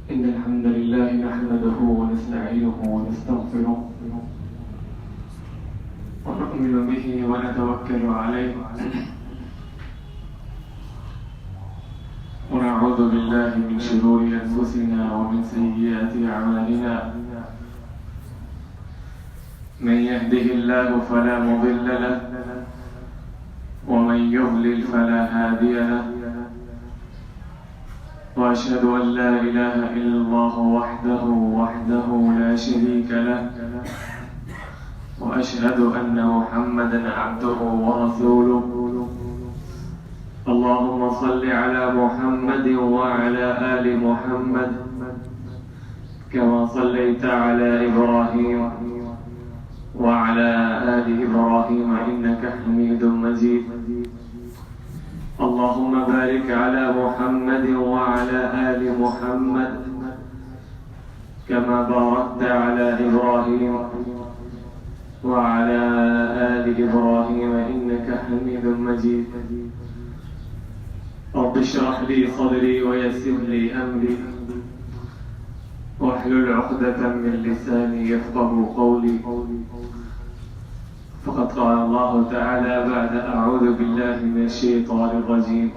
إن الحمد لله نحمده ونستعينه ونستغفره ونؤمن به ونتوكل عليه ونعوذ بالله من شرور أنفسنا ومن سيئات أعمالنا من يهده الله فلا مضل له ومن يضلل فلا هادي له وأشهد أن لا إله إلا الله وحده لا شريك له وأشهد أن محمدا عبده ورسوله اللهم صل على محمد وعلى آل محمد كما صليت على إبراهيم وعلى آل إبراهيم إنك حميد مجيد اللهم بارك على محمد وعلى آل محمد كما باركت على إبراهيم وعلى آل إبراهيم إنك حميد مجيد رب اشرح لي صدري ويسر لي أمري واحلل عقدة من لساني يفقه قولي فقد قال الله تعالى بعد أعوذ بالله من الشيطان الرجيم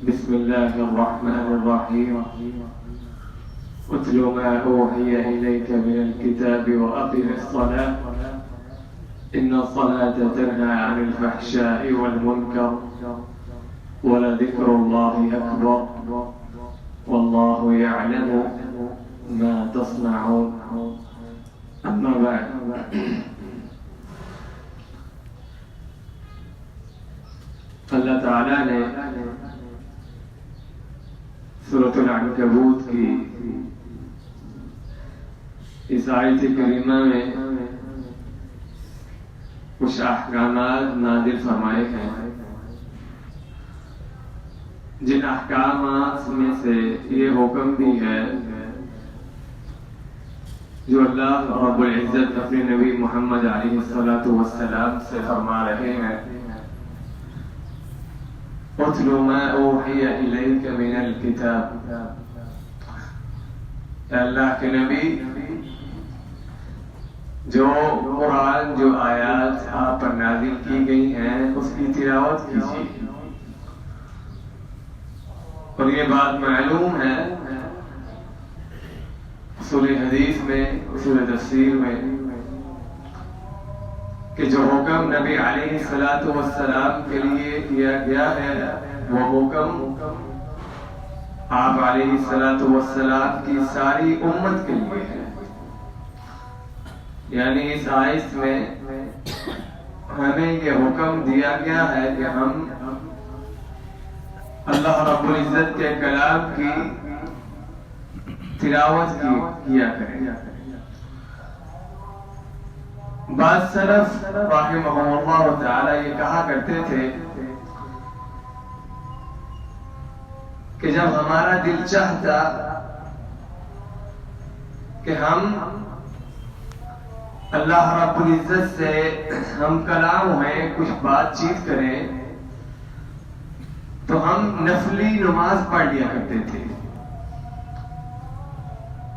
بسم الله الرحمن الرحيم اتل ما أوحي إليك من الكتاب وأقم الصلاة إن الصلاة تنهى عن الفحشاء والمنكر ولذكر الله أكبر والله يعلم ما تصنعون أما بعد اللہ تعالیٰ نے سورۃ العنکبوت کی اس آیت کریمہ میں کچھ احکامات نازل فرمائے ہیں جن احکامات میں سے یہ حکم بھی ہے جو اللہ رب العزت اپنے نبی محمد علیہ السلام سے فرما رہے ہیں اتل ما اوحی الیک من الکتاب اے اللہ کے نبی جو قرآن جو آیات آپ پر نازل کی گئی ہیں اس کی تلاوت کیجیے اور یہ بات معلوم ہے اصول حدیث میں اصول تفسیر میں کہ جو حکم نبی علیہ السلام کے لیے کیا گیا ہے وہ حکم آپ علیہ السلام کی ساری امت کے لیے ہے یعنی اس آیت میں ہمیں یہ حکم دیا گیا ہے کہ ہم اللہ رب العزت کے کلام کی تلاوت کیا کریں بعض سلف رحمہم اللہ تعالی یہ کہا کرتے تھے کہ جب ہمارا دل چاہتا کہ ہم اللہ رب العزت سے ہم کلام ہوئے کچھ بات چیت کریں تو ہم نفلی نماز پڑھ لیا کرتے تھے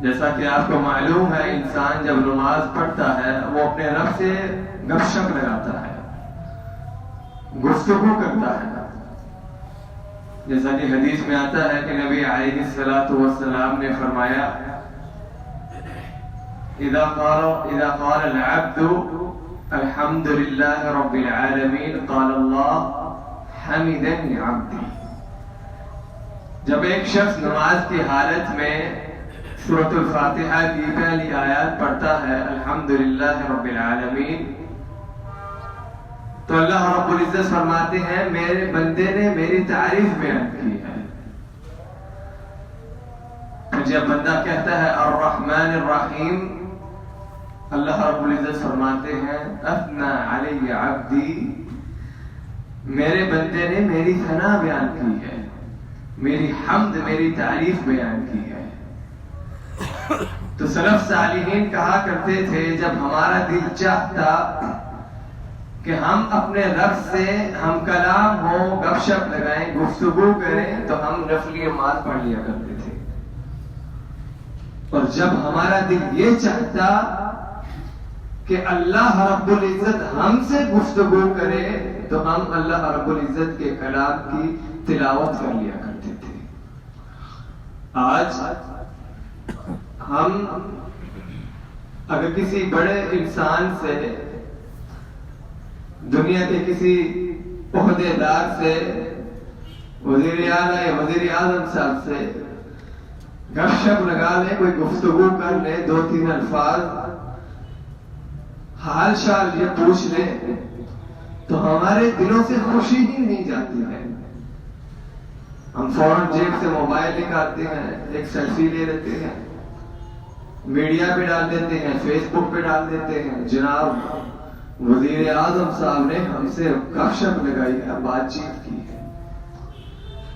جیسا کہ آپ کو معلوم ہے انسان جب نماز پڑھتا ہے وہ اپنے رب سے گپ شپ لگاتا ہے گفتگو کرتا ہے جیسا کہ حدیث میں آتا ہے کہ نبی علیہ السلام نے فرمایا اذا قال العبد الحمد للہ رب العالمین قال اللہ حمدنی عبدی جب ایک شخص نماز کی حالت میں سورۃ الفاتحہ کی پہلی آیات پڑھتا ہے الحمدللہ رب العالمین تو اللہ رب العزت فرماتے ہیں میرے بندے نے میری تعریف بیان کی ہے جب بندہ کہتا ہے الرحمن الرحیم اللہ رب العزت فرماتے ہیں اثنى علی عبدی میرے بندے نے میری ثنا بیان کی ہے میری حمد میری تعریف بیان کی ہے تو سلف صالحین کہا کرتے تھے جب ہمارا دل چاہتا کہ ہم اپنے رب سے ہم کلام ہو گپ شپ لگائیں گفتگو کریں تو ہم نفلی نماز پڑھ لیا کرتے تھے اور جب ہمارا دل یہ چاہتا کہ اللہ رب العزت ہم سے گفتگو کرے تو ہم اللہ رب العزت کے کلام کی تلاوت کر لیا کرتے تھے. آج ہم اگر کسی بڑے انسان سے، دنیا کے کسی عہدے دار سے، وزیر اعلیٰ یا وزیر اعظم صاحب سے گپ شپ لگا لیں، کوئی گفتگو کر لیں، 2-3 الفاظ حال شال یہ پوچھ لیں تو ہمارے دلوں سے خوشی ہی نہیں جاتی ہے. ہم فوراً جیب سے موبائل نکالتے ہیں، ایک سیلفی لے لیتے ہیں، میڈیا پہ ڈال دیتے ہیں، فیس بک پہ ڈال دیتے ہیں، جناب وزیر اعظم صاحب نے ہم سے گپ شپ لگائی ہے، بات چیت کی ہے.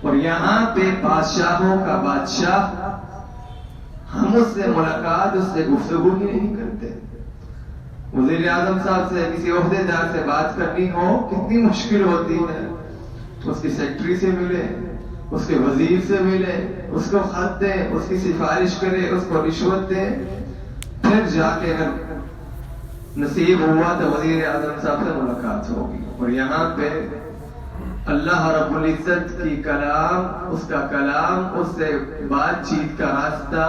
اور یہاں پہ بادشاہوں کا بادشاہ ہم اس سے ملاقات، اس سے گفتگو ہی نہیں کرتے. وزیر اعظم صاحب سے، کسی عہدے دار سے بات کرنی ہو کتنی مشکل ہوتی ہے. اس کی سیکٹری سے ملے، اس کے وزیر سے ملے، اس کو خط دے، اس کی سفارش کرے، اس کو رشوت دے، پھر جا کے اگر نصیب ہوا تو وزیر اعظم صاحب سے ملاقات ہوگی. اور یہاں پہ اللہ رب العزت کی کلام، اس کا کلام، اس سے بات چیت کا راستہ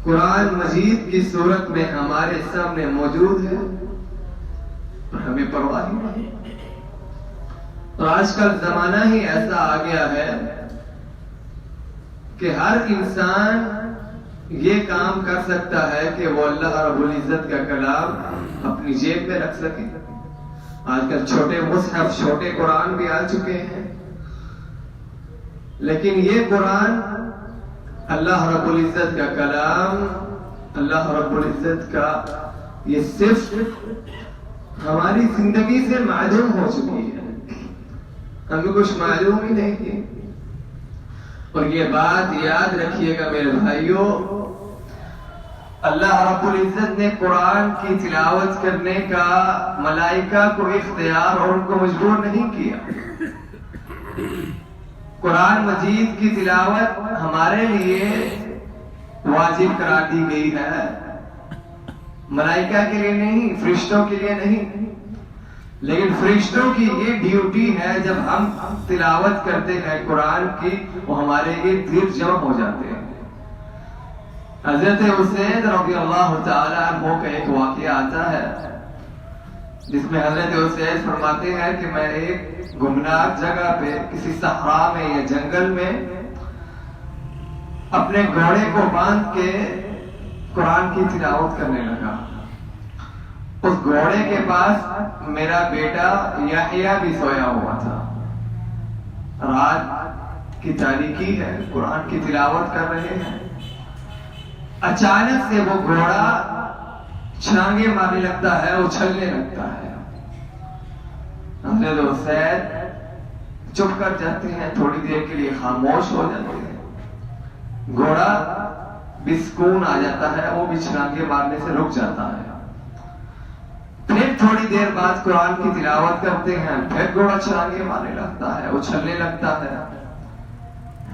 قرآن مجید کی صورت میں ہمارے سامنے موجود ہے اور ہمیں پرواہ ہی نہیں. اور آج کل زمانہ ہی ایسا آ گیا ہے کہ ہر انسان یہ کام کر سکتا ہے کہ وہ اللہ رب العزت کا کلام اپنی جیب میں رکھ سکے. آج کل چھوٹے مصحف، چھوٹے قرآن بھی آ چکے ہیں، لیکن یہ قرآن اللہ رب العزت کا کلام، اللہ رب العزت کا یہ صفت ہماری زندگی سے معدوم ہو چکی ہے. ہمیں کچھ معلوم ہی نہیں ہے. اور یہ بات یاد رکھیے گا میرے بھائیوں، اللہ رب العزت نے قرآن کی تلاوت کرنے کا ملائکہ کو اختیار اور ان کو مجبور نہیں کیا. قرآن مجید کی تلاوت ہمارے لیے واجب قرار دی گئی ہے، ملائکہ کے لیے نہیں، فرشتوں کے لیے نہیں. لیکن فرشتوں کی یہ ڈیوٹی ہے، جب ہم تلاوت کرتے ہیں قرآن کی، وہ ہمارے ارد گرد جمع ہو جاتے ہیں. حضرت حسین رضی اللہ تعالی عنہ کا ایک واقعہ آتا ہے جس میں حضرت حسین فرماتے ہیں کہ میں ایک گمنام جگہ پہ کسی صحرا میں یا جنگل میں اپنے گھوڑے کو باندھ کے قرآن کی تلاوت کرنے لگا. اس گھوڑے کے پاس میرا بیٹا یحییٰ بھی سویا ہوا تھا. رات کی تاریکی ہے، قرآن کی تلاوت کر رہے ہیں. اچانک سے وہ گھوڑا چھلانگے مارنے لگتا ہے، اچھلنے لگتا ہے. حضرت حسین چپ کر جاتے ہیں، تھوڑی دیر کے لیے خاموش ہو جاتے ہیں. گھوڑا بھی سکون آ جاتا ہے، وہ بھی چھلانگے مارنے سے رک جاتا ہے. پھر تھوڑی دیر بعد قرآن کی تلاوت کرتے ہیں، پھر گھوڑا چھلانگے مارنے لگتا ہے، اچھلنے لگتا ہے.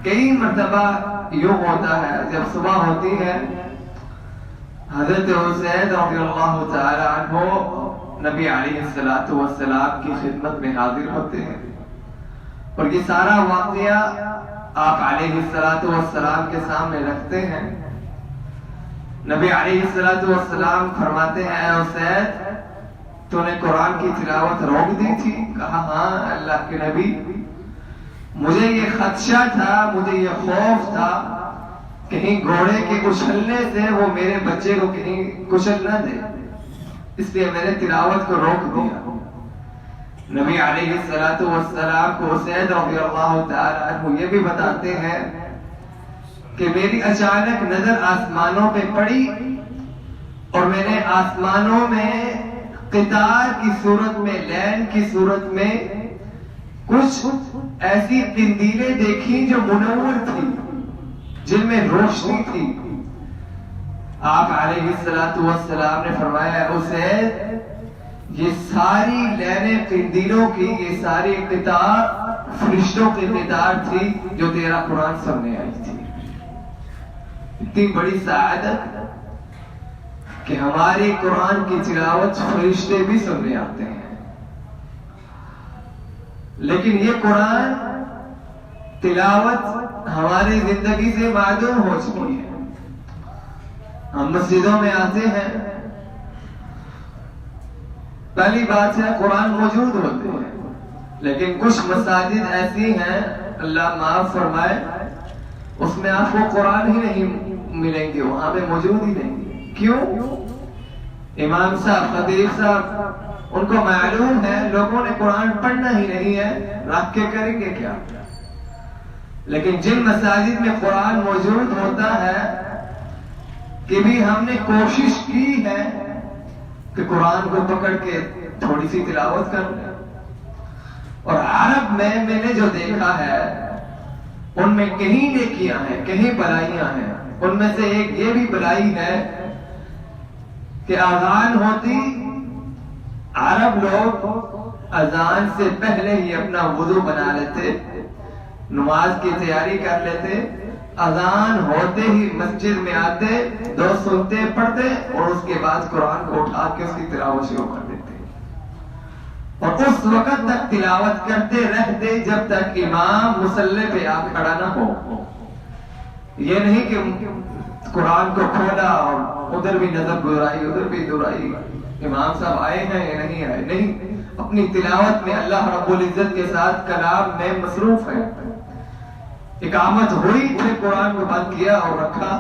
کئی مرتبہ یوں ہوتا ہے. جب صبح ہوتی ہے، حضرت حسین رضی اللہ تعالی عنہ نبی علیہ السلام کی خدمت میں حاضر ہوتے ہیں اور یہ سارا واقعہ آپ علیہ السلام کے سامنے رکھتے ہیں. نبی علیہ السلام فرماتے ہیں، اے حسین تو نے قرآن کی تلاوت روک دی تھی؟ کہا ہاں اللہ کے نبی، مجھے یہ خدشہ تھا، مجھے یہ خوف تھا کہیں گھوڑے کے کچلنے سے وہ میرے بچے کو کہیں کچل نہ دے، اس لیے میں نے تلاوت کو روک دیا. نبی علیہ السلام کو حسین رضی اللہ تعالی عنہ یہ بھی بتاتے ہیں کہ میری اچانک نظر آسمانوں پہ پڑی اور میں نے آسمانوں میں قطار کی صورت میں، لین کی صورت میں کچھ ایسی قندیلیں دیکھی جو منور تھی، جن میں روشنی تھی. آپ علیہ السلام نے فرمایا، حسین یہ ساری لینیں قندیلوں کی، یہ ساری قطار فرشتوں کی قطار تھی جو تیرا قرآن سننے آئی تھی. اتنی بڑی سعادت کہ ہماری قرآن کی تلاوت فرشتے بھی سننے آتے ہیں. لیکن یہ قرآن تلاوت ہماری زندگی سے معدوم ہو چکی ہے. ہم مسجدوں میں آتے ہیں، پہلی بات ہے قرآن موجود ہوتے ہیں، لیکن کچھ مساجد ایسی ہیں اللہ معاف فرمائے اس میں آپ کو قرآن ہی نہیں ملیں گے، وہاں پہ موجود ہی نہیں. کیوں؟ امام صاحب، خطیب صاحب، ان کو معلوم ہے لوگوں نے قرآن پڑھنا ہی نہیں ہے، رکھ کے کریں گے کیا. لیکن جن مساجد میں قرآن موجود ہوتا ہے کہ بھی ہم نے کوشش کی ہے کہ قرآن کو پکڑ کے تھوڑی سی تلاوت کر لیں. اور عرب میں نے جو دیکھا ہے ان میں کہیں نیکیاں ہیں، کہیں بلائیاں ہیں. ان میں سے ایک یہ بھی بلائی ہے کہ اذان ہوتی، عرب لوگ اذان سے پہلے ہی اپنا وضو بنا لیتے، نماز کی تیاری کر لیتے، اذان ہوتے ہی مسجد میں آتے، دو سنتے پڑھتے اور اس کے بعد قرآن کو اٹھا کے اس کی تلاوت شروع کر دیتے اور اس وقت تک تلاوت کرتے رہتے جب تک امام مصلی پہ آ کھڑا نہ ہو. یہ نہیں کہ قرآن کو کھولا اور ادھر بھی نظر گزرائی ادھر بھی دہرائی، امام صاحب آئے ہیں یا نہیں آئے. نہیں، اپنی تلاوت میں اللہ رب العزت کے ساتھ کلام میں مصروف ہے. اقامت ہوئی پھر قرآن کو بند کیا اور رکھا.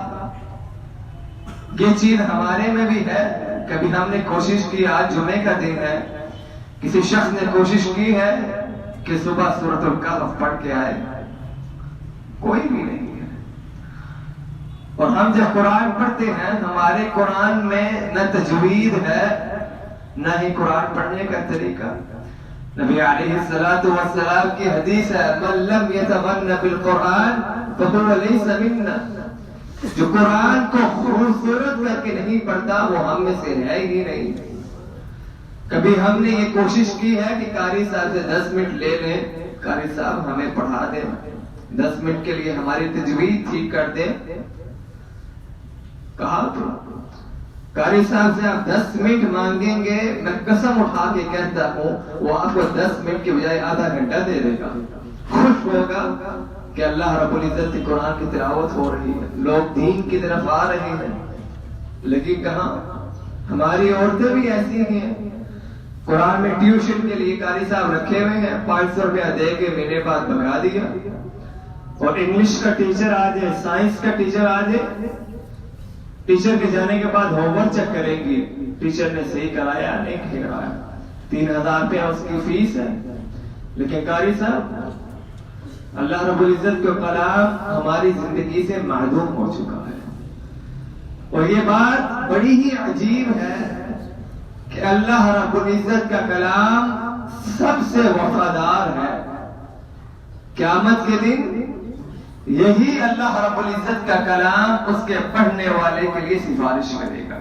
یہ چیز ہمارے میں بھی ہے. کبھی ہم نے کوشش کی، آج جمعے کا دن ہے، کسی شخص نے کوشش کی ہے کہ صبح سورۃ الکہف پڑھ کے آئے؟ کوئی بھی نہیں ہے. اور ہم جب قرآن پڑھتے ہیں ہمارے قرآن میں نہ تجوید ہے نہ ہی قرآن پڑھنے کا طریقہ. نبی علیہ الصلوۃ والسلام کی حدیث ہے من لم یتغن بالقرآن فهو لیس منا. جو قرآن کو خوبصورت کر کے نہیں پڑھتا وہ ہم میں سے ہے ہی نہیں. کبھی ہم نے یہ کوشش کی ہے کہ قاری صاحب سے 10 منٹ لے لیں، قاری صاحب ہمیں پڑھا دیں، 10 منٹ کے لیے ہماری تجوید ٹھیک کر دیں؟ کہا تو قاری صاحب سے آپ 10 منٹ مانگیں گے، میں قسم اٹھا کے کہتا ہوں وہ آپ کو 10 منٹ کے بجائے آدھا گھنٹہ دے دے گا. خوش ہوگا کہ اللہ رب العزت کی قرآن کی تلاوت ہو رہی ہے، لوگ دین کی طرف آ رہے ہیں. لیکن کہاں، ہماری عورتیں بھی ایسی ہیں. قرآن میں ٹیوشن کے لیے قاری صاحب رکھے ہوئے ہیں، 500 روپیہ دے کے مہینے بعد بھگا دیا. اور انگلش کا ٹیچر آ جائے، سائنس کا ٹیچر آ جائے، ٹیچر کے جانے کے بعد ہوم ورک چیک کریں گی ٹیچر نے صحیح کرایا نہیں کرایا. 3000 روپیہ اس کی فیس ہے. لیکن قاری صاحب، اللہ رب العزت کا کلام ہماری زندگی سے معدوم ہو چکا ہے. اور یہ بات بڑی ہی عجیب ہے کہ اللہ رب العزت کا کلام سب سے وفادار ہے. قیامت کے دن یہی اللہ رب العزت کا کلام اس کے پڑھنے والے کے لیے سفارش کرے گا.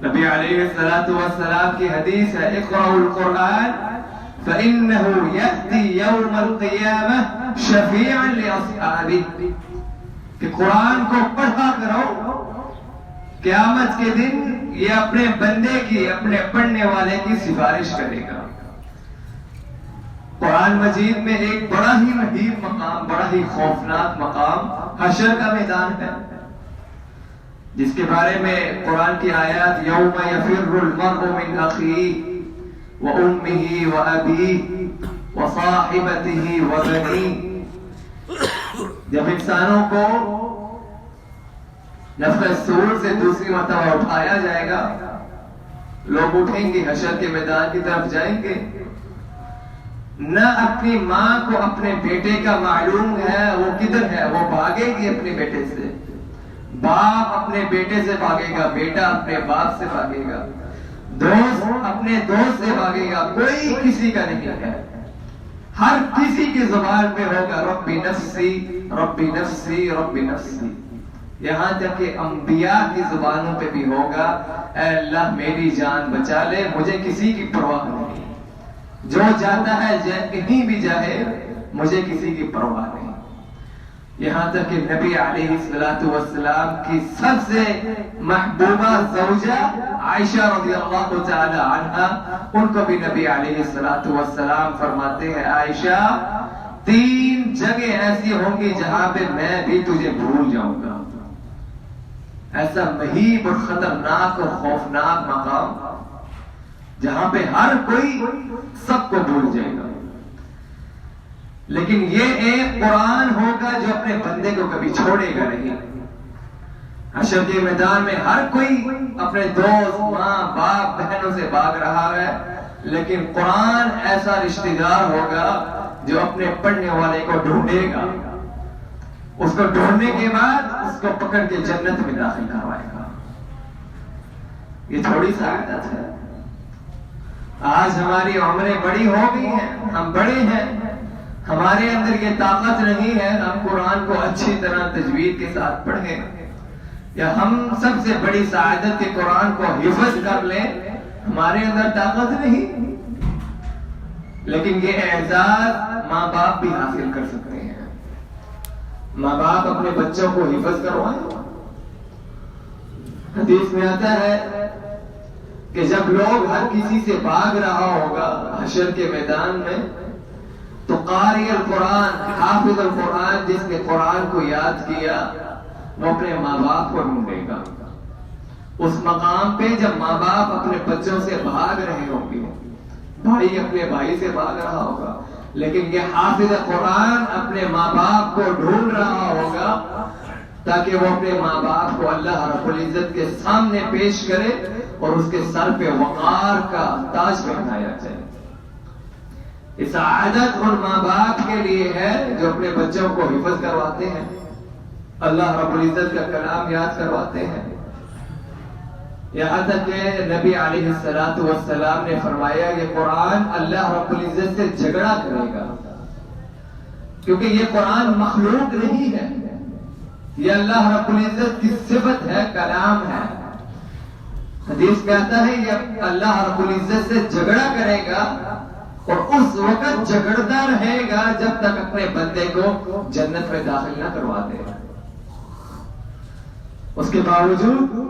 نبی علیہ الصلوۃ والسلام کی حدیث ہے اقرأوا القرآن فإنه يأتي يوم القيامة شفيعا لأصحابه، کہ قرآن کو پڑھا کرو، قیامت کے دن یہ اپنے بندے کی، اپنے پڑھنے والے کی سفارش کرے گا. قرآن مجید میں ایک بڑا ہی مہیب مقام، بڑا ہی خوفناک مقام حشر کا میدان ہے، جس کے بارے میں قرآن کی آیات یوم یفر المرء من اخیہ وامہ وابیہ وصاحبتہ وبنیہ. جب انسانوں کو نفخ صور سے دوسری مرتبہ اٹھایا جائے گا، لوگ اٹھیں گے، حشر کے میدان کی طرف جائیں گے. نہ اپنی ماں کو اپنے بیٹے کا معلوم ہے وہ کدھر ہے، وہ بھاگے گی اپنے بیٹے سے. باپ اپنے بیٹے سے بھاگے گا، بیٹا اپنے باپ سے بھاگے گا، دوست اپنے دوست سے بھاگے گا. کوئی کسی کا نہیں ہے. ہر کسی کی زبان پہ ہوگا ربی نفسی ربی نفسی ربی نفسی. یہاں تک کہ انبیاء کی زبانوں پہ بھی ہوگا اے اللہ میری جان بچا لے، مجھے کسی کی پرواہ نہیں. جو جاتا ہے کہیں بھی جائے، مجھے کسی کی پرواہ نہیں. یہاں تک کہ نبی علیہ السلام کی سب سے محبوبہ زوجہ عائشہ رضی اللہ تعالی عنہا، ان کو بھی نبی علیہ السلام فرماتے ہیں عائشہ 3 جگہ ایسی ہوں گی جہاں پہ میں بھی تجھے بھول جاؤں گا. ایسا مہیب اور خطرناک اور خوفناک مقام جہاں پہ ہر کوئی سب کو بھول جائے گا. لیکن یہ ایک قرآن ہوگا جو اپنے بندے کو کبھی چھوڑے گا نہیں. حشر کے میدان میں ہر کوئی اپنے دوست، ماں، باپ، بہنوں سے بھاگ رہا ہے، لیکن قرآن ایسا رشتہ دار ہوگا جو اپنے پڑھنے والے کو ڈھونڈے گا. اس کو ڈھونڈنے کے بعد اس کو پکڑ کے جنت میں داخل کروائے گا. یہ تھوڑی سعادت ہے. آج ہماری عمریں بڑی ہو گئی ہیں، ہم بڑے ہیں، ہمارے اندر یہ طاقت نہیں ہے ہم قرآن کو اچھی طرح تجوید کے ساتھ پڑھیں، یا ہم سب سے بڑی سعادت کے قرآن کو حفظ کر لیں، ہمارے اندر طاقت نہیں. لیکن یہ اعزاز ماں باپ بھی حاصل کر سکتے ہیں. ماں باپ اپنے بچوں کو حفظ کروائیں. حدیث میں آتا ہے کہ جب لوگ ہر کسی سے بھاگ رہا ہوگا حشر کے میدان میں، تو قاری القرآن، حافظ القرآن، جس نے قرآن کو یاد کیا، وہ اپنے ماں باپ کو ڈھونڈے گا. اس مقام پہ جب ماں باپ اپنے بچوں سے بھاگ رہے ہوں گے، بھائی اپنے بھائی سے بھاگ رہا ہوگا، لیکن یہ حافظ قرآن اپنے ماں باپ کو ڈھونڈ رہا ہوگا تاکہ وہ اپنے ماں باپ کو اللہ رب العزت کے سامنے پیش کرے اور اس کے سر پہ وقار کا تاج پہنایا جائے. اس عادت ان ماں باپ کے لیے ہے جو اپنے بچوں کو حفظ کرواتے ہیں، اللہ رب العزت کا کلام یاد کرواتے ہیں. یہاں تک کہ نبی علیہ السلام نے فرمایا یہ قرآن اللہ رب العزت سے جھگڑا کرے گا، کیونکہ یہ قرآن مخلوق نہیں ہے، یہ اللہ رب العزت کی صفت ہے، کلام ہے. حدیث میں آتا ہے یہ اللہ رب العزت سے جھگڑا کرے گا اور اس وقت جھگڑتا رہے گا جب تک اپنے بندے کو جنت میں داخل نہ کروا دے. اس کے باوجود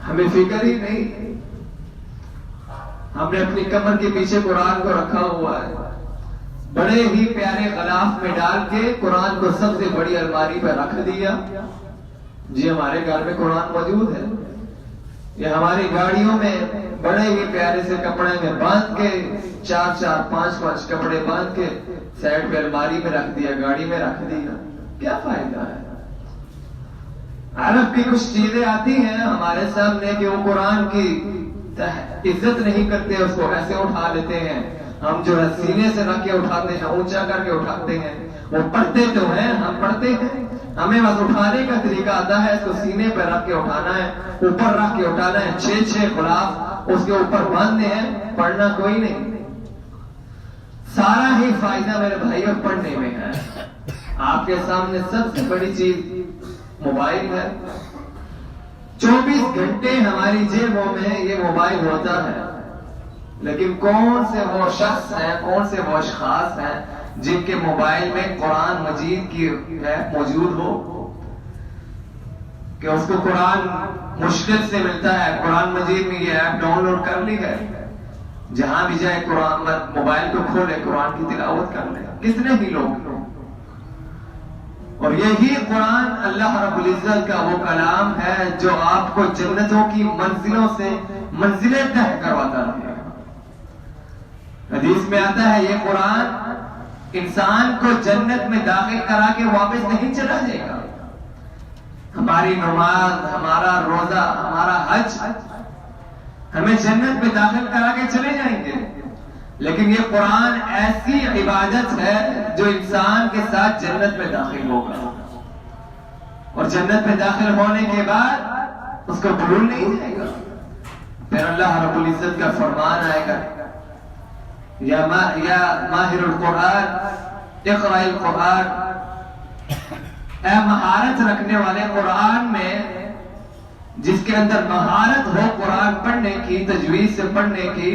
ہمیں فکر ہی نہیں. ہم نے اپنی کمر کے پیچھے قرآن کو رکھا ہوا ہے، بڑے ہی پیارے غلاف میں ڈال کے قرآن کو سب سے بڑی الماری پہ رکھ دیا. جی ہمارے گھر میں قرآن موجود ہے. یہ ہماری گاڑیوں میں بڑے ہی پیارے سے کپڑے میں باندھ کے 4 5 کپڑے باندھ کے سائڈ پہ الماری میں رکھ دیا، گاڑی میں رکھ دیا. کیا فائدہ ہے؟ عرب کی کچھ چیزیں آتی ہیں ہمارے سامنے کہ وہ قرآن کی عزت نہیں کرتے، اس کو ایسے اٹھا لیتے ہیں. ہم جو ہے سینے سے رکھ کے اٹھاتے ہیں، اونچا کر کے اٹھاتے ہیں. وہ پڑھتے تو ہیں، ہم پڑھتے ہیں، ہمیں بس اٹھانے کا طریقہ آتا ہے. اس کو سینے پہ رکھ کے اٹھانا ہے، اوپر رکھ کے اٹھانا ہے. 6 غلاف اس کے اوپر باندھنے ہیں، پڑھنا کوئی نہیں. سارا ہی فائدہ میرے بھائیوں پڑھنے میں ہے. آپ کے سامنے سب سے بڑی چیز موبائل ہے. 24 گھنٹے ہماری جیبوں میں یہ موبائل ہوتا ہے، لیکن کون سے وہ شخص ہیں، کون سے وہ اشخاص ہیں جن کے موبائل میں قرآن مجید کی موجود ہو کہ اس کو قرآن مشکل سے ملتا ہے. قرآن مجید میں یہ ایپ ڈاؤن لوڈ کر لی ہے، جہاں بھی جائے قرآن موبائل کو کھولے قرآن کی تلاوت کر لے. کتنے ہی لوگ. اور یہی قرآن اللہ رب العزت کا وہ کلام ہے جو آپ کو جنتوں کی منزلوں سے منزلیں طے کرواتا رہے گا. حدیث میں آتا ہے یہ قرآن انسان کو جنت میں داخل کرا کے واپس نہیں چلا جائے گا. ہماری نماز، ہمارا روزہ، ہمارا حج ہمیں جنت میں داخل کرا کے چلے جائیں گے، لیکن یہ قرآن ایسی عبادت ہے جو انسان کے ساتھ جنت میں داخل ہوگا، اور جنت میں داخل ہونے کے بعد اس کو بھول نہیں جائے گا. پھر اللہ رب العزت کا فرمان آئے گا یا ماہر القرآن اقرأ القرآن، اے مہارت رکھنے والے قرآن میں، جس کے اندر مہارت ہو قرآن پڑھنے کی، تجوید سے پڑھنے کی،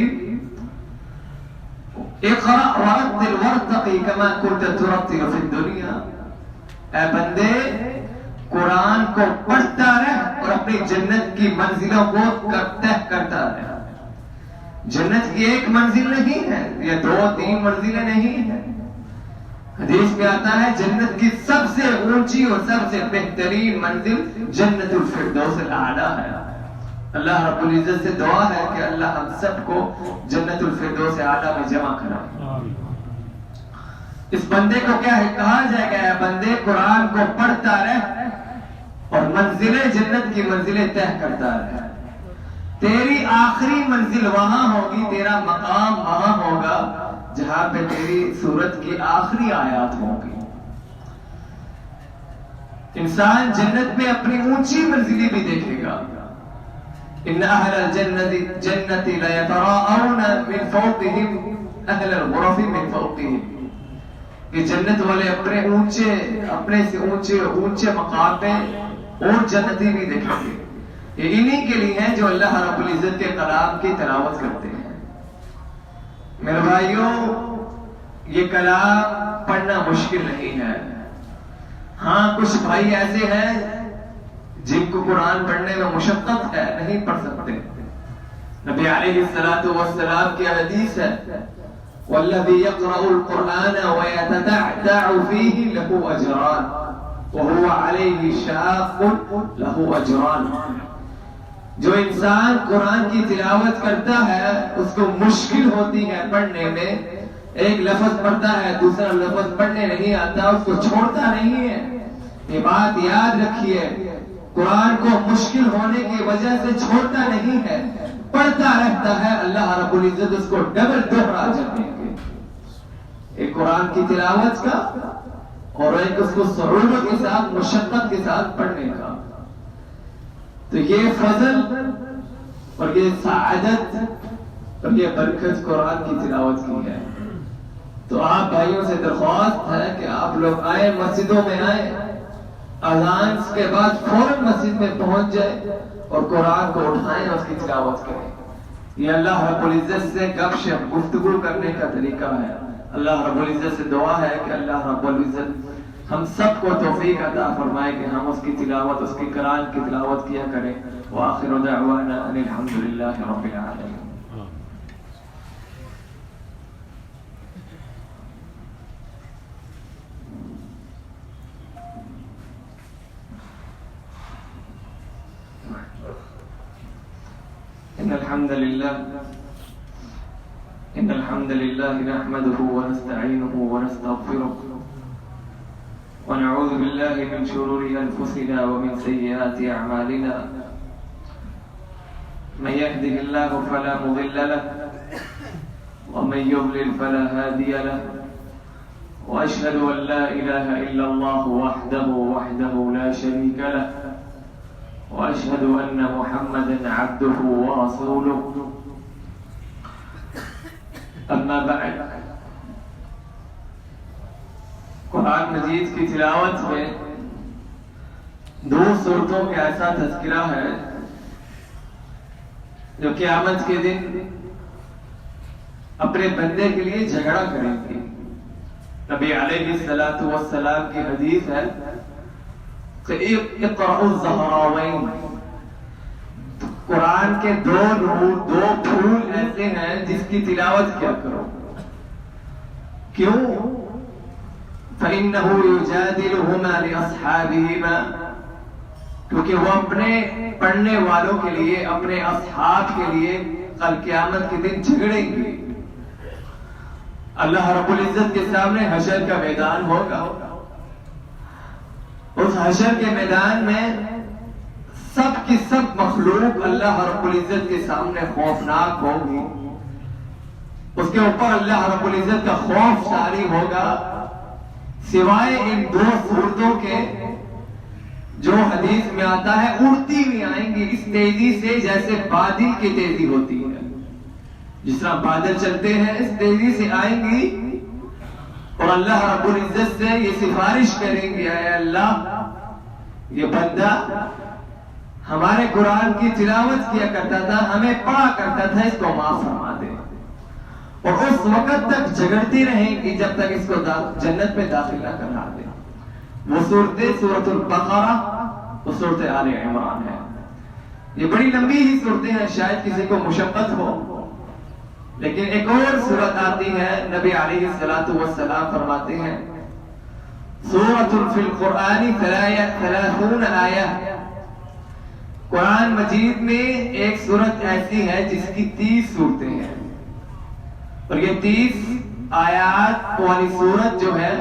اقرأ ورتل وارتقی کما كنت ترتل فی الدنیا، اے بندے قرآن کو پڑھتا رہ اور اپنی جنت کی منزلوں کو طے کرتا رہ. جنت کی ایک منزل نہیں ہے یا 2-3 منزلیں نہیں ہیں. حدیث میں آتا ہے جنت کی سب سے اونچی اور سب سے بہترین منزل جنت الفردوس الاعلی ہے. اللہ رب العزت سے دعا ہے کہ اللہ ہم سب کو جنت الفردوس اعلی میں جمع کرائے. اس بندے کو کیا ہے کہا جائے گا؟ ہے بندے قرآن کو پڑھتا رہ اور منزلیں جنت کی منزلیں طے کرتا رہ. تیری آخری منزل وہاں ہوگی، تیرا مقام وہاں ہوگا جہاں پہ تیری سورت کی آخری آیات ہوگی. انسان جنت میں اپنی اونچی منزلی بھی دیکھے گا. ان اہل الجنت لیتراءون من فوقہم اہل الغرف من فوقہم. کہ جنت والے اپنے سے اونچے مقام پہ اور جنتی بھی دیکھیں گے. یہ انہی کے لیے ہیں جو اللہ رب العزت کے کلام کی تلاوت کرتے ہیں. میرے بھائیوں، یہ کلام پڑھنا مشکل نہیں ہے. ہاں کچھ بھائی ایسے ہیں جن کو قرآن پڑھنے میں مشقت ہے، نہیں پڑھ سکتے. نبی علیہ السلام کی حدیث ہے والذی یقرأ القرآن ویتتعتع فیہ لہ اجران وہو علیہ شاق لہ اجران. جو انسان قرآن کی تلاوت کرتا ہے اس کو مشکل ہوتی ہے پڑھنے میں. ایک لفظ پڑھتا ہے دوسرا لفظ پڑھنے نہیں آتا، اس کو چھوڑتا نہیں ہے. یہ بات یاد رکھیے، قرآن کو مشکل ہونے کی وجہ سے چھوڑتا نہیں ہے، پڑھتا رہتا ہے. اللہ رب العزت اس کو ڈبل دوہرا اجر دیں گے. ایک قرآن کی تلاوت کا اور ایک اس کو صعوبت کے ساتھ مشقت کے ساتھ پڑھنے کا. تو یہ فضل اور یہ سعادت اور یہ برکت قرآن کی تلاوت کی ہے. تو آپ بھائیوں سے درخواست ہے کہ آپ لوگ آئے، مسجدوں میں آئے، اذان کے بعد فوراً مسجد میں پہنچ جائے اور قرآن کو اٹھائیں اور اس کی تلاوت کریں. یہ اللہ رب العزت سے گپ شپ گفتگو کرنے کا طریقہ ہے. اللہ رب العزت سے دعا ہے کہ اللہ رب العزت ہم سب کو توفیق عطا فرمائے کہ ہم اس کی تلاوت، اس کی قرآن کی تلاوت کیا کریں. وآخر دعوانا ان الحمدللہ رب العالمین. إن الحمد لله نحمده ونستعينه ونستغفره ونعوذ بالله من شرور أنفسنا ومن سيئات أعمالنا. من يهده الله فلا مضل له ومن يضلل فلا هادي له. وأشهد أن لا إله إلا الله وحده لا شريك له. وأشهد أن محمدا عبده ورسوله. اما بعد، قرآن مجید کی تلاوت میں 2 صورتوں کا ایسا تذکرہ ہے جو قیامت کے دن اپنے بندے کے لیے جھگڑا کریں گے. نبی علیہ السلام کی حدیث ہے کہ اقرأوا الزہراوین. قرآن کے 2 نور، 2 پھول ایسے ہیں جس کی تلاوت کیا کرو. کیوں؟ فَإِنَّهُ يُجَادِلُهُمَا لِأَصْحَابِهِمَا. کیونکہ وہ اپنے پڑھنے والوں کے لیے، اپنے اصحاب کے لیے کل قیامت کے دن جھگڑیں گے. اللہ رب العزت کے سامنے حشر کا میدان ہوگا. اس حشر کے میدان میں سب کی سب مخلوق اللہ رب العزت کے سامنے خوفناک ہوگی. اس کے اوپر اللہ رب العزت کا خوف طاری ہوگا، سوائے ان 2 صورتوں کے جو حدیث میں آتا ہے اڑتی ہوئی آئیں گی اس تیزی سے جیسے بادل کی تیزی ہوتی ہے. جس طرح بادل چلتے ہیں اس تیزی سے آئیں گی اور اللہ رب العزت سے یہ سفارش کریں گے، اے اللہ یہ بندہ ہمارے قرآن کی تلاوت کیا کرتا تھا، ہمیں پڑھا کرتا تھا، اس کو معاف فرما دے. اور اس وقت تک جھگڑتی رہیں گی جب تک اس کو جنت میں داخل نہ کرا دے. وہ صورتیں سورۃ البقرہ اور سورۃ آل عمران ہے. یہ بڑی لمبی ہی صورتیں ہیں، شاید کسی کو مشقت ہو، لیکن ایک اور سورت آتی ہے، نبی علیہ الصلوۃ والسلام فرماتے ہیں سورۃ فی القرآن 30 آیہ. قرآن مجید میں ایک سورت ایسی ہے جس کی 30 صورتیں ہیں، اور یہ 30 آیات والی سورت جو ہے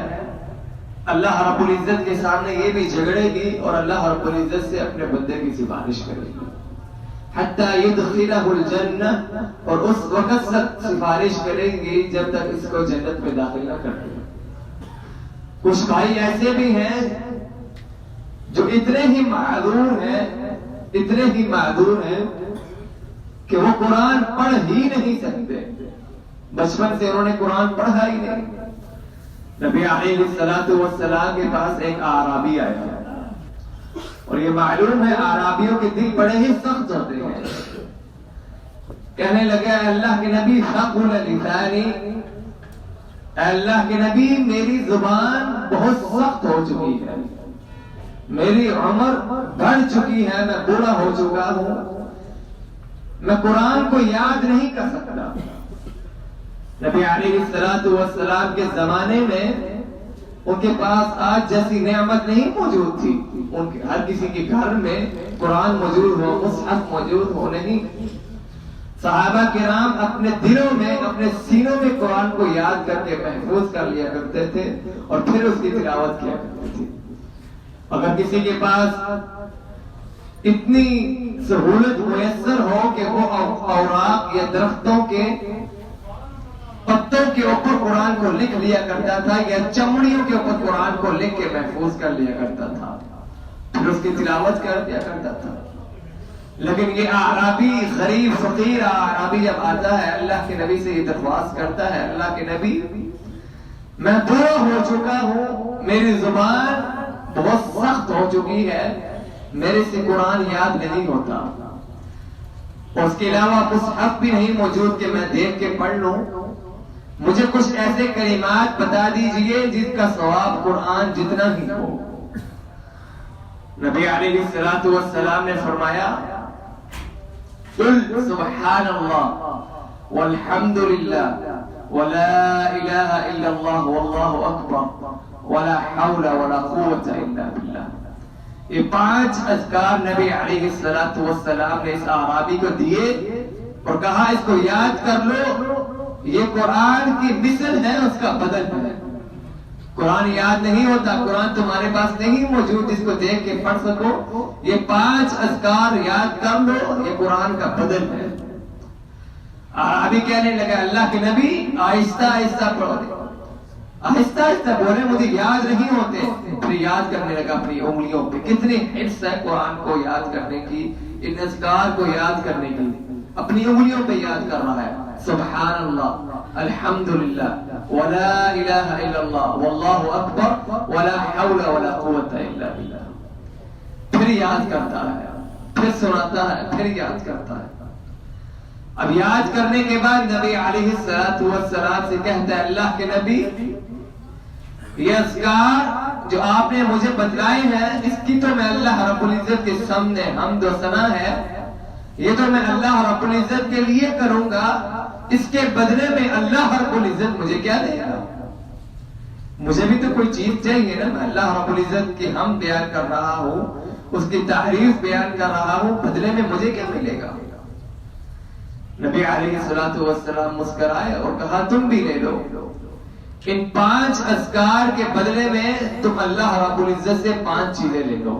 اللہ رب العزت کے سامنے یہ بھی جھگڑے گی اور اللہ رب العزت سے اپنے بندے کی سفارش کرے گی حتی یدخلہ الجنہ، اور اس وقت تک سفارش کریں گی جب تک اس کو جنت میں داخل نہ کر دے. کچھ بھائی ایسے بھی ہیں جو اتنے ہی معذور ہیں کہ وہ قرآن پڑھ ہی نہیں سکتے. بچپن سے انہوں نے قرآن پڑھا ہی نہیں. نبی علیہ الصلوۃ والسلام کے پاس ایک اعرابی آیا، اور یہ معلوم ہے اعرابیوں کے دل بڑے ہی سخت ہوتے ہیں. کہنے لگا اے اللہ کے نبی ثقل لسانی، اے اللہ کے نبی میری زبان بہت سخت ہو چکی ہے، میری عمر بڑھ چکی ہے، میں بوڑھا ہو چکا ہوں، میں قرآن کو یاد نہیں کر سکتا. نبی علیہ الصلوۃ والسلام کے زمانے میں ان کے پاس آج جیسی نعمت نہیں موجود تھی. ان کے ہر کسی کے گھر میں قرآن موجود ہو، مصحف موجود ہو نہیں. صحابہ کرام اپنے دلوں میں، اپنے سینوں میں قرآن کو یاد کر کے محفوظ کر لیا کرتے تھے اور پھر اس کی تلاوت کیا کرتے تھے. اگر کسی کے پاس اتنی سہولت میسر ہو کہ وہ اوراق یا درختوں کے پتوں کے اوپر قرآن کو لکھ لیا کرتا تھا یا چمڑیوں کے اوپر قرآن کو لکھ کے محفوظ کر لیا کرتا تھا، پھر اس کی تلاوت کر دیا کرتا تھا. لیکن یہ اعرابی، غریب فقیر اعرابی جب آتا ہے اللہ کے نبی سے یہ درخواست کرتا ہے اللہ کے نبی میں بوڑھا ہو چکا ہوں، میری زبان بہت سخت ہو چکی ہے، میرے سے قرآن یاد نہیں ہوتا، اور اس کے علاوہ مصحف بھی نہیں موجود کہ میں دیکھ کے پڑھ لوں، مجھے کچھ ایسے کلمات بتا دیجئے جس کا ثواب قرآن جتنا ہی ہو. نبی علیہ الصلوۃ والسلام نے فرمایا قل سبحان اللہ والحمد للہ ولا الہ الا اللہ واللہ اکبر ولا حول ولا قوت الا باللہ. یہ 5 اذکار نبی علیہ الصلوۃ والسلام نے اس اعرابی کو دیے اور کہا اس کو یاد کر لو، یہ قرآن کی مثل ہے، اس کا بدل ہے. قرآن یاد نہیں ہوتا، قرآن تمہارے پاس نہیں موجود جس کو دیکھ کے پڑھ سکو، یہ 5 اذکار یاد کر لو، یہ قرآن کا بدل ہے. ابھی کہنے لگا اللہ کے نبی آہستہ آہستہ پڑھو، آہستہ آہستہ بولے، مجھے یاد نہیں ہوتے. پھر یاد کرنے لگا اپنی انگلیوں پہ. کتنی حرص ہے قرآن کو یاد کرنے کی، ان اذکار کو یاد کرنے کی، اپنی انگلیوں پہ یاد کر رہا ہے. سبحان اللہ، الحمدللہ، ولا الہ الا اللہ، واللہ اکبر، ولا حول ولا قوت الا باللہ. پھر یاد کرتا ہے، پھر سناتا ہے، پھر یاد کرتا ہے. اب یاد کرنے کے بعد نبی علیہ الصلوۃ والسلام سے کہتا ہے اللہ کے نبی یہ اذکار جو آپ نے مجھے بتلائے ہیں اس کی تو میں اللہ رب العزت کے سامنے حمد و ثنا ہے، یہ تو میں اللہ رب العزت کے لیے کروں گا، اس کے بدلے میں اللہ رب العزت مجھے کیا دے گا؟ مجھے بھی تو کوئی چیز چاہیے نا. میں اللہ رب العزت کی حمد بیان کر رہا ہوں، اس کی تعریف بیان کر رہا ہوں، بدلے میں مجھے کیا ملے گا؟ نبی علیہ الصلوۃ والسلام مسکرائے اور کہا تم بھی لے لو، ان 5 اذکار کے بدلے میں تم اللہ رب العزت سے 5 چیزیں لے لو.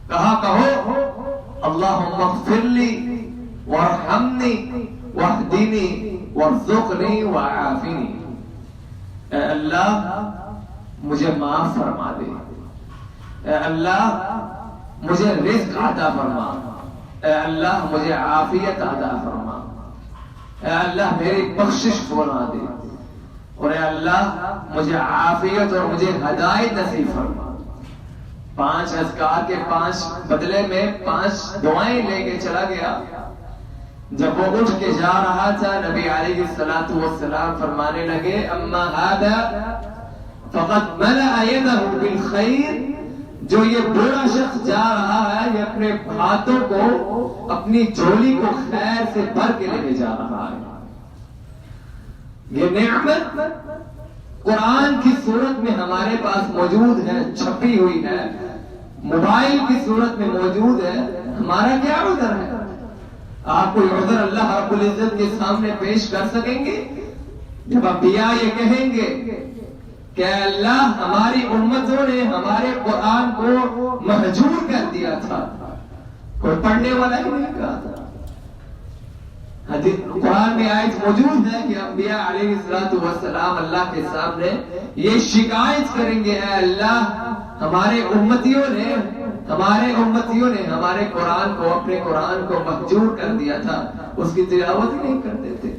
کہا کہو اللہم اغفر لی وارحمنی واہدنی وارزقنی وعافنی. اے اللہ مجھے معاف فرما دے، اے اللہ مجھے رزق عطا فرما، اے اللہ مجھے عافیت عطا فرما، اے اللہ میری بخشش فرما دے، اور اے اللہ مجھے عافیت اور مجھے ہدایت نصیب فرما. 5 اذکار کے 5 بدلے میں 5 دعائیں لے کے چلا گیا. جب وہ اٹھ کے جا رہا تھا نبی علیہ الصلوۃ والسلام فرمانے لگے اما ھذا فقد ملأ يده بالخير، جو یہ برا شخص جا رہا ہے یہ اپنے ہاتھوں کو، اپنی جھولی کو خیر سے بھر کے لے کے جا رہا ہے۔ یہ نعمت قرآن کی صورت میں ہمارے پاس موجود ہے، چھپی ہوئی ہے، موبائل کی صورت میں موجود ہے، ہمارا کیا عذر ہے؟ آپ کوئی عذر اللہ رب العزت کے سامنے پیش کر سکیں گے؟ جب انبیاء یہ کہیں گے کہ اللہ ہماری امتوں نے ہمارے قرآن کو محجور کر دیا تھا، کوئی پڑھنے والا ہی نہیں کہا تھا۔ قرآن میں آیت موجود ہے کہ انبیاء علیہ السلام اللہ کے سامنے یہ شکایت کریں گے، اے اللہ ہمارے امتیوں نے ہمارے قرآن کو، اپنے قرآن کو محجور کر دیا تھا، اس کی تلاوت ہی نہیں کرتے تھے۔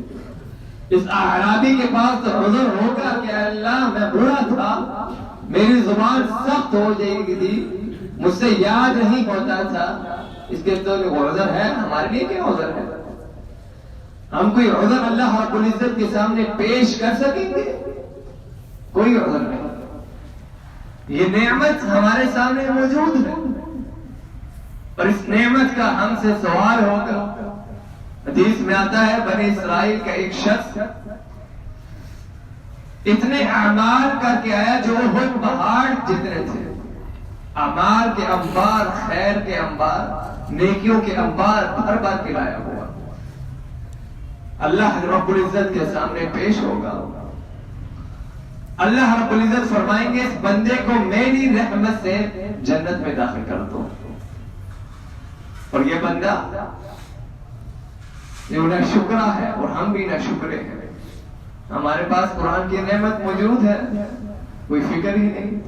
اس اعرابی کے پاس تو عذر ہوگا کہ اے اللہ میں برا تھا، میری زبان سخت ہو جائے گی تھی، مجھ سے یاد نہیں ہوتا تھا، اس کے تو عذر ہے، ہمارے لیے کیا عذر ہے؟ ہم کوئی عذر اللہ رب العزت کے سامنے پیش کر سکیں گے؟ کوئی عذر نہیں۔ یہ نعمت ہمارے سامنے موجود ہے اور اس نعمت کا ہم سے سوال ہوگا۔ حدیث میں آتا ہے بنی اسرائیل کا ایک شخص اتنے اعمال کر کے آیا جو احد پہاڑ جتنے تھے، اعمال کے انبار، خیر کے انبار، نیکیوں کے انبار بھر بھر کے لایا ہوا، اللہ رب العزت کے سامنے پیش ہوگا۔ اللہ رب العزت فرمائیں گے اس بندے کو میری رحمت سے جنت میں داخل کر دو، اور یہ بندہ یہ نہ شکرا ہے اور ہم بھی نہ شکرے ہیں۔ ہمارے پاس قرآن کی نعمت موجود ہے، کوئی فکر ہی نہیں۔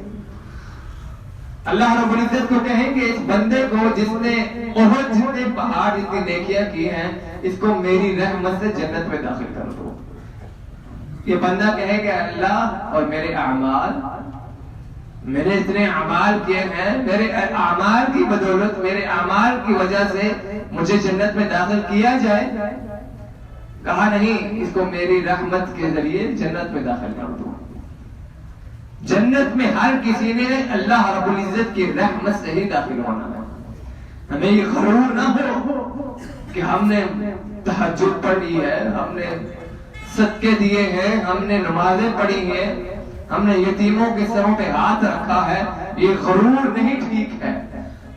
اللہ رب العزت کو کہیں گے اس بندے کو جس نے احد جتنے پہاڑ اتنی نیکیاں کی ہیں، اس کو میری رحمت سے جنت میں داخل کر دو۔ یہ بندہ کہے گا اللہ اور میرے اعمال، میں نے اتنے اعمال کیے ہیں، میرے اعمال کی بدولت، میرے اعمال کی وجہ سے مجھے جنت میں داخل کیا جائے۔ کہا نہیں، اس کو میری رحمت کے ذریعے جنت میں داخل کر دو۔ جنت میں ہر کسی نے اللہ رب العزت کی رحمت سے ہی داخل ہونا ہے۔ ہمیں یہ غرور نہ ہو کہ ہم نے تہجد پڑھی ہے، ہم نے صدقے دیے ہیں، ہم نے نمازیں پڑھی ہیں، ہم نے یتیموں کے سروں پہ ہاتھ رکھا ہے، یہ غرور نہیں ٹھیک ہے۔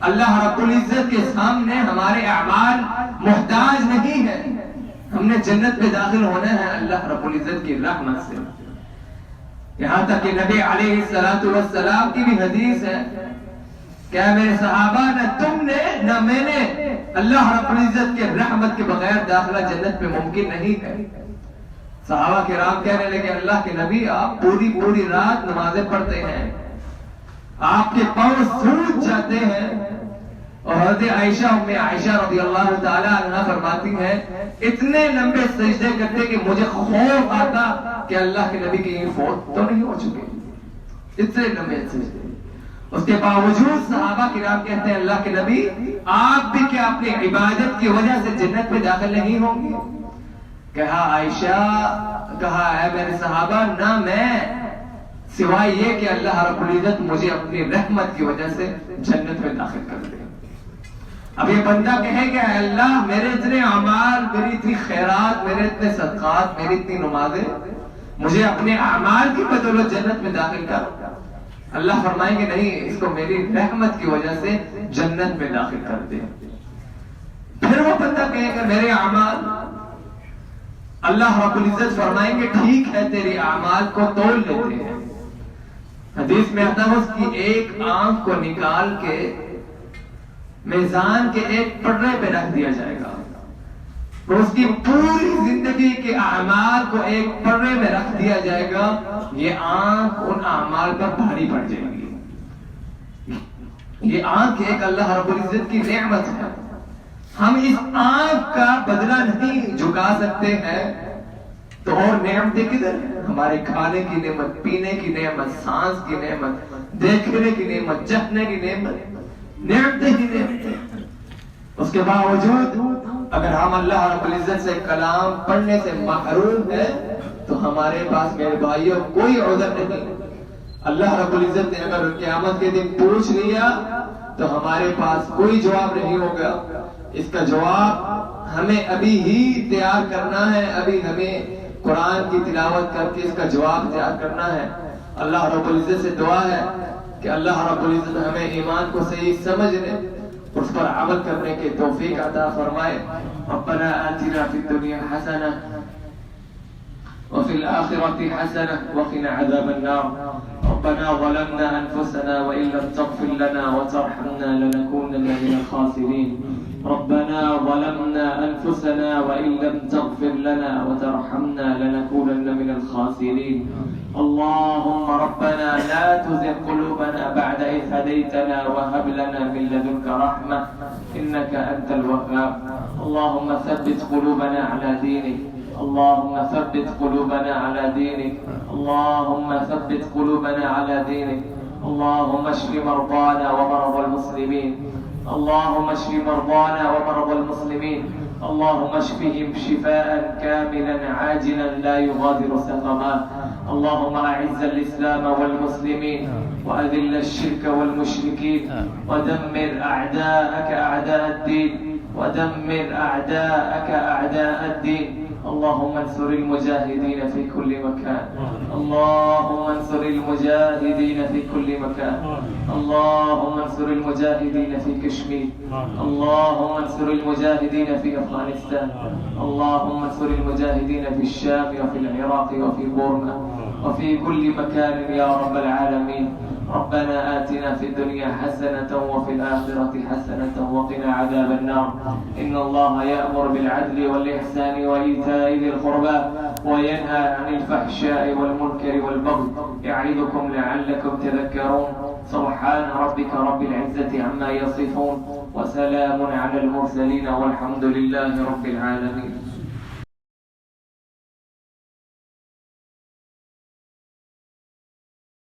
اللہ رب العزت کے سامنے ہمارے اعمال محتاج نہیں ہے، ہم نے جنت میں داخل ہونا ہے اللہ رب العزت کی رحمت سے۔ یہاں تک کہ نبی علیہ السلام کی بھی حدیث ہے، کیا میرے صحابہ نہ تم نے نہ میں نے، اللہ رب العزت کے رحمت کے بغیر داخلہ جنت میں ممکن نہیں ہے۔ صحابہ کرام کہنے لگے اللہ کے نبی آپ پوری رات نمازیں پڑھتے ہیں، آپ کے پاؤں سوج جاتے ہیں، اور حضرت عائشہ رضی اللہ تعالی عنہ فرماتی ہیں اتنے لمبے سجدے کرتے کہ مجھے خوف آتا کہ اللہ کے نبی کہیں فوت تو نہیں ہو چکے، اتنے لمبے سجدے۔ اس کے باوجود صحابہ کرام کہتے ہیں اللہ کے نبی آپ بھی کیا اپنی عبادت کی وجہ سے جنت میں داخل نہیں ہوں گے؟ کہا عائشہ، کہا ہے میرے صحابہ نہ میں، سوائے یہ کہ اللہ رب العزت مجھے اپنی رحمت کی وجہ سے جنت میں داخل کر دے۔ اب یہ بندہ کہے گا اللہ میرے اتنے اعمال، میری اتنی خیرات، میرے اتنے صدقات، میری اتنی نمازیں، مجھے اپنے اعمال کی بدولت جنت میں داخل کر۔ اللہ فرمائیں گے نہیں، اس کو میری رحمت کی وجہ سے جنت میں داخل کر دے۔ پھر وہ بندہ کہے گا میرے اعمال، اللہ رب العزت فرمائیں گے ٹھیک ہے تیری اعمال کو تول لیتے ہیں۔ حدیث میں آتا ہے اس کی ایک آنکھ کو نکال کے میزان کے ایک پڑے پہ رکھ دیا جائے گا، اور اس کی پوری زندگی کے اعمال کو ایک پڑے میں رکھ دیا جائے گا، یہ آنکھ ان اعمال پر بھاری پڑ جائے گی۔ یہ آنکھ ایک اللہ رب العزت کی نعمت ہے، ہم اس آنکھ کا بدلہ نہیں جھکا سکتے ہیں، تو اور نعمتیں کدھر ہیں؟ ہمارے کھانے کی نعمت، پینے کی نعمت، سانس کی نعمت، دیکھنے کی نعمت، چکھنے کی نعمت، نعمتیں ہی نعمتیں۔ اس کے باوجود اگر ہم اللہ رب العزت سے کلام پڑھنے سے محروم ہیں تو ہمارے پاس میرے بھائیوں کوئی عذر نہیں۔ اللہ رب العزت نے اگر قیامت کے دن پوچھ لیا تو ہمارے پاس کوئی جواب نہیں ہوگا. اس کا جواب ہمیں ابھی ہی تیار کرنا ہے، ابھی ہمیں قرآن کی تلاوت کر کے اس کا جواب تیار کرنا ہے. اللہ رب العزت سے دعا ہے کہ اللہ رب العزت ہمیں ایمان کو صحیح سمجھنے اور اس پر عمل کرنے کے توفیق عطا فرمائے. ربنا آتنا فی الدنیا حسنہ وفي الآخرة حسنة وقنا عذاب النار. ربنا ظلمنا أنفسنا وإن لم تغفر لنا وترحمنا لنكونن من الخاسرين. ربنا ظلمنا أنفسنا وإن لم تغفر لنا وترحمنا لنكونن من الخاسرين. اللهم ربنا لا تزغ قلوبنا بعد إذ هديتنا وهب لنا من لدنك رحمة إنك أنت الوهاب. اللهم ثبت قلوبنا على دينك. اللهم ثبت قلوبنا على دينك. اللهم ثبت قلوبنا على دينك. اللهم اشف مرضانا ومرضى المسلمين. اللهم اشف مرضانا ومرضى المسلمين. اللهم اشفهم شفاء كاملا عاجلا لا يغادر سقما. اللهم أعز الإسلام والمسلمين وأذل الشرك والمشركين ودمر أعداءك أعداء الدين ودمر أعداءك أعداء الدين. اللهم انصر المجاهدين في كل مكان. اللهم انصر المجاهدين في كل مكان. اللهم انصر المجاهدين في كشمير. اللهم انصر المجاهدين في أفغانستان. اللهم انصر المجاهدين في الشام وفي العراق وفي بورما وفي كل مكان يا رب العالمين. ربنا آتنا في الدنيا حسنة وفي الآخرة حسنة وقنا عذاب النار. إن الله يأمر بالعدل والإحسان وإيتاء ذي القربى وينهى عن الفحشاء والمنكر والبغي يعظكم لعلكم تذكرون. سبحان ربك رب العزة عما يصفون وسلام على المرسلين والحمد لله رب العالمين.